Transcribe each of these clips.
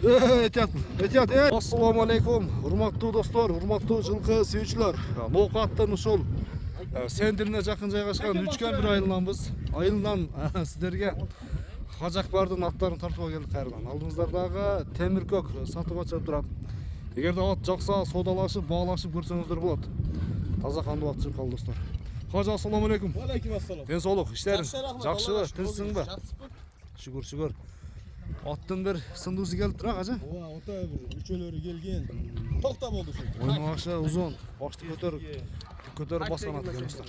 Ehtiyat. Assalamu alaikum. Hurmatlı dostlar, hurmatlı жылқы seviciler. Ноқаттан ушул сендирине жакын жайгашкан Үчкөн бир айылынан айылынан сиздерге Хажакбардын аттарын тартууга келдик кайрадан. Алдыңыздардағы темиркөк сатып ачып турат. Эгерде ат жакса, содалашып, баалашып көрсөңүздөр болот. Таза кандуу ат чыгып калды достор. Хажа, ассаламу алейкум. Алейкум ассалам. Ден соолук, иштериң жакшыбы, тынчсыңбы? Шүгүр. Аттын бир сындуусу келип тура, кажа? Ооба, ота бир үчөлөрү келген. Токта болду ушу. Ойун башы узун, башты көтөрүп баскан ат экен достор.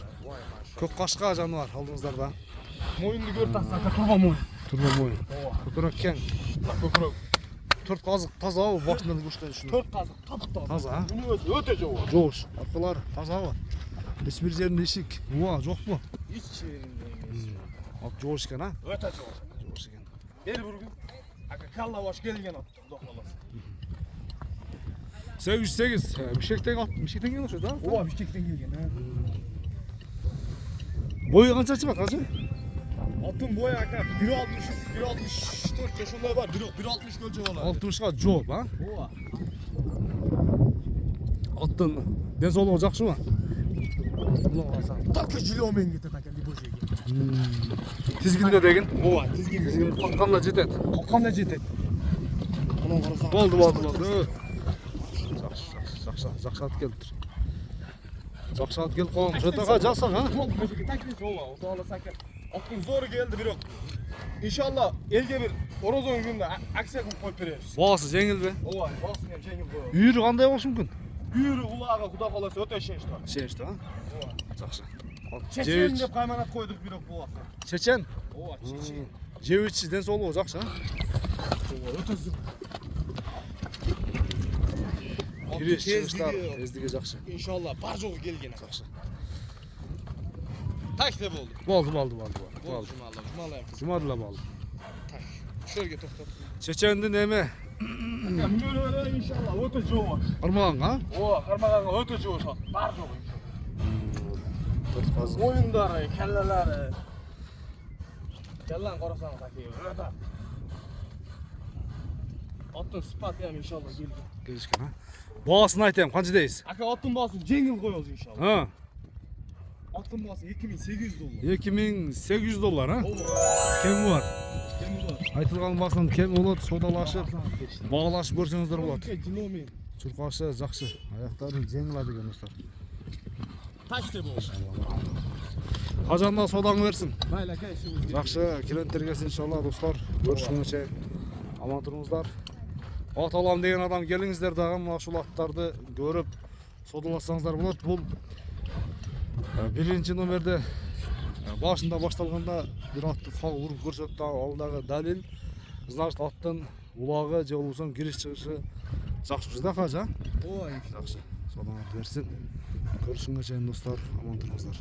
Көк кашка жаныбар алдыңыздарда. Моюнду көрүп атса, турба моюн. Турба моюн. Ооба. Көкөрөк кең. Көкөрөк. 4 казык тазабы, башынан күчтөн түшүн. 4 казык таптаа. Таза. Үнү өтө жоо. Жош, аркалар тазабы. Эч бир жеринде ишик, уа жокпу? Эч жеринде эмес. Ат жош экен, а? Өтө жоо. Жош экен. Бери бир күн. Ака калла баш келген ат, Кудо каласы. 808, Бишкектен келген окшойт, а? Ооба, Бишкектен келген, Бою канча чыгат, ажы? Аттын бою ака 1.64 ошондой бар, 1.60 көлчө болот. 60га жооп, а? Ооба. Аттын ден соолугу жакшыбы? Так жилөө менен кетет ака Либожеге. Тизгинде деген? Ооба, тизгин. Какканда жетет. Какканда жетет. Мунун карасаң. Болду. Жакшы ат келиптир. Жакшы ат келип калган. Жотага жасак, а? Болду, мешеге такбет ооба, ота аласа ака. Аттын зору келди бирок. Иншалла элге бир орозон күндө акция кылып коюп беребиз. Баасы жеңилби? Ооба, баасын эми жеңил коёбуз. Үйүрү кандай болушу мүмкүн? Үйүрү улаага Кудо каласа өтө шештүү. Шешти, а? Ооба. Жакшы. Чечен деп кайманат койдук бирок бул акы. Чечен? Ооба, чечен. Жебичи ден соолугу жакшы, а? Ооба, өтө зым. Киреш чыгыштар тездиги жакшы. Иншалла бар жогу келген Жакшы. Такте болду. Болду. Болду, жумалайм. Жумадыла болду. Так. Шөлгө токтоп. Чечендин эме Мүнөлөрү иншалла өтө жоо. кармаганга? Ооба, кармаганга өтө жоо шат. Бар жогу иншалла. 4 казык. Моюндары, келлелери. Келлен карасаңыз аке, өтө. Аттын сыпаты эми иншалла келди. Келишкен, а? Баасын айтайм, канча дейсиз? Ака аттын баасын жеңил коебуз иншалла. Ha, Аттын баасы $2800. $2800, ha? Ооба. Кем бар? Кеми бар? Айтылган баасынан кем болот, содалашып, баалашып көрсөңүздөр болот. Жилөө менен. Чуркашы жакшы, аяктары жеңил ат экен достор. Тачте болду. Кажанда содаңы берсин. Майла ака, ишибиз. Жакшы, клиенттерге иншалла достор. Көрүшкөнгө аман туруңуздар. Ат алам деген адам келиңиздер дагы мына ушул аттарды көрүп содаласаңыздар болот. Бул биринчи номерде башында башталганда бир атты уруп көрсөттү, ал дагы далил. Значит, аттын улагы же болбосо кириш чыгышы жакшы да кажа. Ой, Жакшы. Содаңарды берсин. Көрүшкөнгө чейин достор, аман туруңуздар.